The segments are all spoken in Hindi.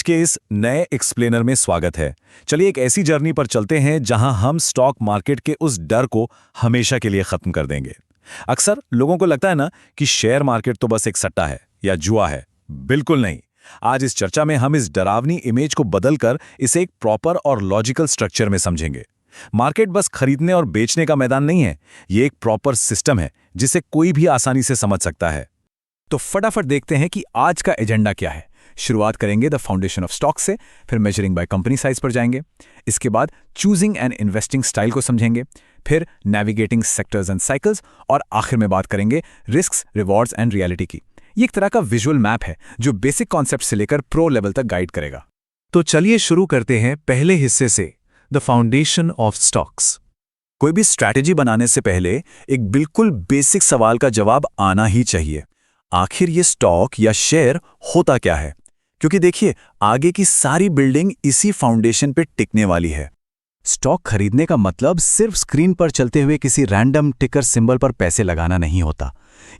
आज के इस नए एक्सप्लेनर में स्वागत है। चलिए एक ऐसी जर्नी पर चलते हैं जहां हम स्टॉक मार्केट के उस डर को हमेशा के लिए खत्म कर देंगे। अक्सर लोगों को लगता है ना कि शेयर मार्केट तो बस एक सट्टा है या जुआ है। बिल्कुल नहीं। आज इस चर्चा में हम इस डरावनी इमेज को बदलकर इसे एक प्रॉपर और लॉजिकल स्ट्रक्चर में समझेंगे। मार्केट बस खरीदने और बेचने का मैदान नहीं है, ये एक प्रॉपर सिस्टम है जिसे कोई भी आसानी से समझ सकता है। तो फटाफट देखते हैं कि आज का एजेंडा क्या है। शुरुआत करेंगे द फाउंडेशन ऑफ स्टॉक से, फिर मेजरिंग बाय कंपनी साइज पर जाएंगे। इसके बाद चूजिंग एंड इन्वेस्टिंग स्टाइल को समझेंगे, फिर नेविगेटिंग सेक्टर्स एंड साइकिल्स, और आखिर में बात करेंगे रिस्क्स, रिवॉर्ड्स एंड रियलिटी की। ये एक तरह का विजुअल मैप है जो बेसिक कॉन्सेप्ट से लेकर प्रो लेवल तक गाइड करेगा। तो चलिए शुरू करते हैं पहले हिस्से से, द फाउंडेशन ऑफ स्टॉक्स। कोई भी स्ट्रैटेजी बनाने से पहले एक बिल्कुल बेसिक सवाल का जवाब आना ही चाहिए। आखिर ये स्टॉक या शेयर होता क्या है? क्योंकि देखिए, आगे की सारी बिल्डिंग इसी फाउंडेशन पे टिकने वाली है। स्टॉक खरीदने का मतलब सिर्फ स्क्रीन पर चलते हुए किसी रैंडम टिकर सिंबल पर पैसे लगाना नहीं होता।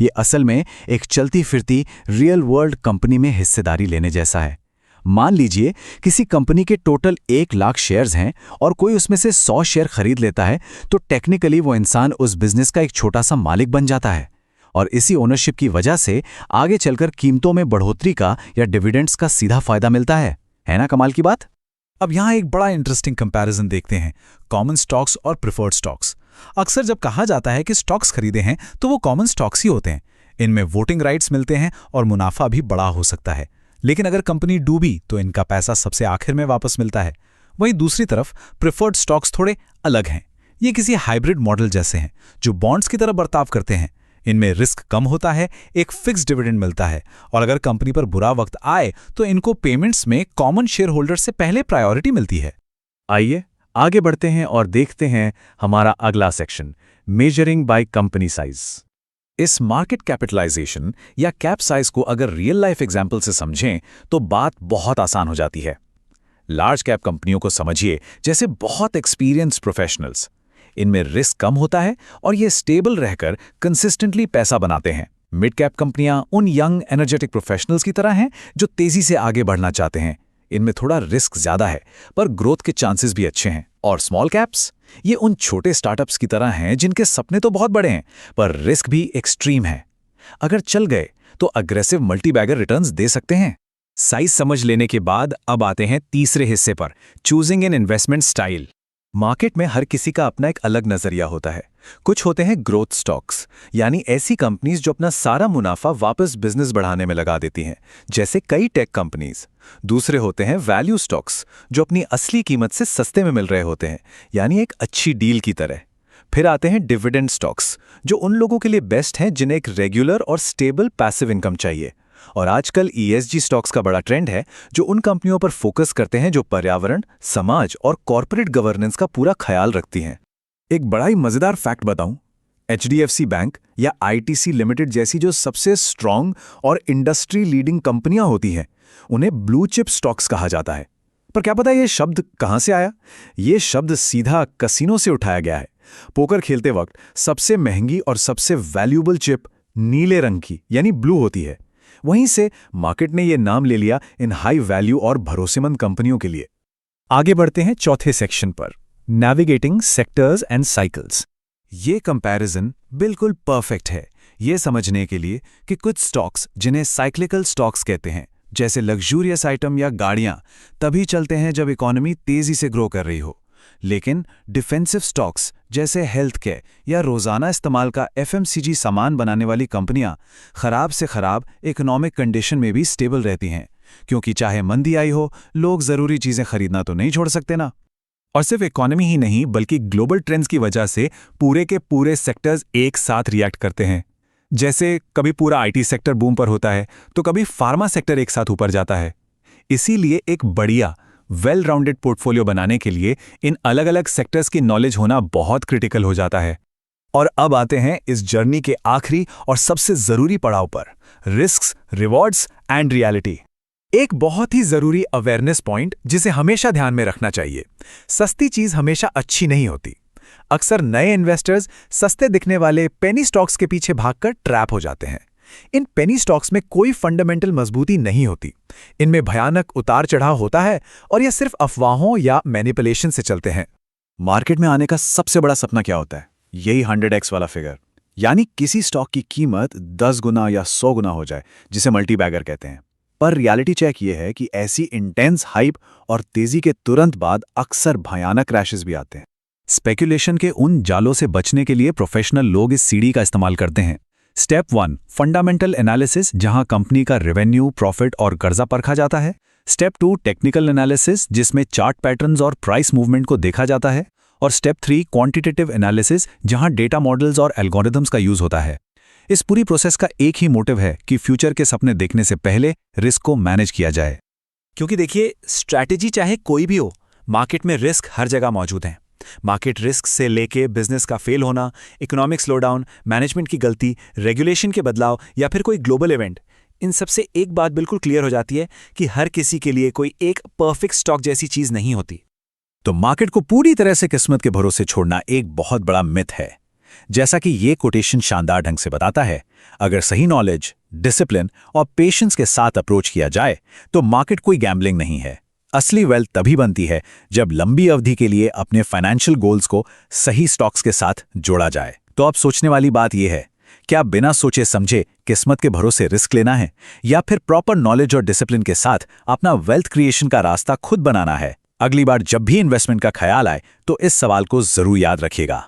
ये असल में एक चलती फिरती रियल वर्ल्ड कंपनी में हिस्सेदारी लेने जैसा है। मान लीजिए किसी कंपनी के टोटल 1 लाख शेयर्स हैं और कोई उसमें से 100 शेयर खरीद लेता है, तो टेक्निकली वो इंसान उस बिजनेस का एक छोटा सा मालिक बन जाता है। और इसी ओनरशिप की वजह से आगे चलकर कीमतों में बढ़ोतरी का या डिविडेंड्स का सीधा फायदा मिलता है ना कमाल की बात। अब यहाँ एक बड़ा इंटरेस्टिंग कंपैरिजन देखते हैं, कॉमन स्टॉक्स और प्रिफर्ड स्टॉक्स। अक्सर जब कहा जाता है कि स्टॉक्स खरीदे हैं तो वो कॉमन स्टॉक्स ही होते हैं। इनमें वोटिंग राइट्स मिलते हैं और मुनाफा भी बड़ा हो सकता है। लेकिन अगर कंपनी डूबी तो इनका पैसा सबसे आखिर में वापस मिलता है। वहीं दूसरी तरफ प्रिफर्ड स्टॉक्स थोड़े अलग हैं। ये किसी हाइब्रिड मॉडल जैसे हैं जो बॉन्ड्स की तरह बर्ताव करते हैं। इनमें रिस्क कम होता है, एक फिक्स डिविडेंड मिलता है, और अगर कंपनी पर बुरा वक्त आए तो इनको पेमेंट्स में कॉमन शेयर होल्डर से पहले प्रायोरिटी मिलती है। आइए आगे बढ़ते हैं और देखते हैं हमारा अगला section, measuring by company size. इस मार्केट कैपिटलाइजेशन या कैप साइज को अगर रियल लाइफ एग्जाम्पल से समझें तो बात बहुत आसान हो जाती है। लार्ज कैप कंपनियों को समझिए जैसे बहुत एक्सपीरियंस्ड प्रोफेशनल्स। इनमें रिस्क कम होता है और ये स्टेबल रहकर कंसिस्टेंटली पैसा बनाते हैं। मिड कैप कंपनियां उन यंग एनर्जेटिक प्रोफेशनल्स की तरह हैं जो तेजी से आगे बढ़ना चाहते हैं। इनमें थोड़ा रिस्क ज्यादा है पर ग्रोथ के चांसेस भी अच्छे हैं। और स्मॉल कैप्स, ये उन छोटे स्टार्टअप्स की तरह हैं जिनके सपने तो बहुत बड़े हैं पर रिस्क भी एक्सट्रीम है। अगर चल गए तो अग्रेसिव मल्टीबैगर रिटर्न्स दे सकते हैं। साइज समझ लेने के बाद अब आते हैं तीसरे हिस्से पर, choosing an investment style. Market में हर किसी का अपना एक अलग नजरिया होता है। कुछ होते हैं ग्रोथ स्टॉक्स, यानी ऐसी कंपनीज जो अपना सारा मुनाफा वापस बिजनेस बढ़ाने में लगा देती हैं, जैसे कई टेक कंपनीज। दूसरे होते हैं वैल्यू स्टॉक्स, जो अपनी असली कीमत से सस्ते में मिल रहे होते हैं, यानी एक अच्छी डील की तरह। फिर आते हैं डिविडेंड स्टॉक्स, जो उन लोगों के लिए बेस्ट हैं जिन्हें एक रेगुलर और स्टेबल पैसिव इनकम चाहिए। और आजकल ESG स्टॉक्स का बड़ा ट्रेंड है, जो उन कंपनियों पर फोकस करते हैं जो पर्यावरण, समाज और कॉर्पोरेट गवर्नेंस का पूरा ख्याल रखती हैं। एक बड़ा ही मजेदार फैक्ट बताऊं, HDFC बैंक या ITC लिमिटेड जैसी जो सबसे स्ट्रांग और इंडस्ट्री लीडिंग कंपनियां होती हैं, उन्हें ब्लू चिप स्टॉक्स कहा जाता है। पर क्या पता ये शब्द कहां से आया? ये शब्द सीधा कसिनो से उठाया गया है। पोकर खेलते वक्त सबसे महंगी और सबसे वैल्यूएबल चिप नीले रंग की यानी ब्लू होती है। वहीं से मार्केट ने यह नाम ले लिया इन हाई वैल्यू और भरोसेमंद कंपनियों के लिए। आगे बढ़ते हैं चौथे सेक्शन पर, नेविगेटिंग सेक्टर्स एंड साइकिल्स। ये कंपैरिजन बिल्कुल परफेक्ट है ये समझने के लिए कि कुछ स्टॉक्स जिन्हें साइक्लिकल स्टॉक्स कहते हैं, जैसे लग्जूरियस आइटम या गाड़ियां, तभी चलते हैं जब इकोनॉमी तेजी से ग्रो कर रही हो। लेकिन डिफेंसिव स्टॉक्स जैसे हेल्थ केयर या रोजाना इस्तेमाल का FMCG सामान बनाने वाली कंपनियां खराब से खराब इकोनॉमिक कंडीशन में भी स्टेबल रहती हैं, क्योंकि चाहे मंदी आई हो, लोग जरूरी चीजें खरीदना तो नहीं छोड़ सकते ना। और सिर्फ इकोनॉमी ही नहीं बल्कि ग्लोबल ट्रेंड्स की वजह से पूरे के पूरे सेक्टर्स एक साथ रिएक्ट करते हैं। जैसे कभी पूरा IT सेक्टर बूम पर होता है तो कभी फार्मा सेक्टर एक साथ ऊपर जाता है। इसीलिए एक बढ़िया वेल राउंडेड पोर्टफोलियो बनाने के लिए इन अलग अलग सेक्टर्स की नॉलेज होना बहुत क्रिटिकल हो जाता है। और अब आते हैं इस जर्नी के आखिरी और सबसे जरूरी पड़ाव पर, रिस्क्स, रिवॉर्ड्स एंड रियलिटी। एक बहुत ही जरूरी अवेयरनेस पॉइंट जिसे हमेशा ध्यान में रखना चाहिए, सस्ती चीज हमेशा अच्छी नहीं होती। अक्सर नए इन्वेस्टर्स सस्ते दिखने वाले पेनी स्टॉक्स के पीछे भागकर ट्रैप हो जाते हैं। इन पेनी स्टॉक्स में कोई फंडामेंटल मजबूती नहीं होती। इनमें भयानक उतार चढ़ाव होता है और ये सिर्फ अफवाहों या मैनिपुलेशन से चलते हैं। मार्केट में आने का सबसे बड़ा सपना क्या होता है? यही 100x वाला फिगर, यानी किसी स्टॉक की कीमत 10 गुना या 100 गुना हो जाए, जिसे मल्टीबैगर कहते हैं। पर रियलिटी चेक ये है कि ऐसी इंटेंस हाइप और तेजी के तुरंत बाद अक्सर भयानक क्रैशेस भी आते हैं। स्पेकुलेशन के उन जालों से बचने के लिए प्रोफेशनल लोग इस सीढ़ी का इस्तेमाल करते हैं। स्टेप 1, फंडामेंटल एनालिसिस, जहां कंपनी का रेवेन्यू, प्रॉफिट और कर्जा परखा जाता है। स्टेप 2, टेक्निकल एनालिसिस, जिसमें चार्ट पैटर्न्स और प्राइस मूवमेंट को देखा जाता है। और स्टेप 3, क्वांटिटेटिव एनालिसिस, जहां डेटा मॉडल्स और एल्गोरिदम्स का यूज होता है। इस पूरी प्रोसेस का एक ही मोटिव है कि फ्यूचर के सपने देखने से पहले रिस्क को मैनेज किया जाए। क्योंकि देखिए, स्ट्रैटेजी चाहे कोई भी हो, मार्केट में रिस्क हर जगह मौजूद हैं। मार्केट रिस्क से लेके बिजनेस का फेल होना, इकोनॉमिक स्लोडाउन, मैनेजमेंट की गलती, रेगुलेशन के बदलाव या फिर कोई ग्लोबल इवेंट, इन सबसे एक बात बिल्कुल क्लियर हो जाती है कि हर किसी के लिए कोई एक परफेक्ट स्टॉक जैसी चीज नहीं होती। तो मार्केट को पूरी तरह से किस्मत के भरोसे छोड़ना एक बहुत बड़ा मिथ है। जैसा कि ये कोटेशन शानदार ढंग से बताता है, अगर सही नॉलेज, डिसिप्लिन और पेशेंस के साथ अप्रोच किया जाए तो मार्केट कोई गैम्बलिंग नहीं है। असली वेल्थ तभी बनती है जब लंबी अवधि के लिए अपने फाइनेंशियल गोल्स को सही स्टॉक्स के साथ जोड़ा जाए। तो अब सोचने वाली बात यह है, क्या बिना सोचे समझे किस्मत के भरोसे रिस्क लेना है, या फिर प्रॉपर नॉलेज और डिसिप्लिन के साथ अपना वेल्थ क्रिएशन का रास्ता खुद बनाना है? अगली बार जब भी इन्वेस्टमेंट का ख्याल आए तो इस सवाल को जरूर याद रखिएगा।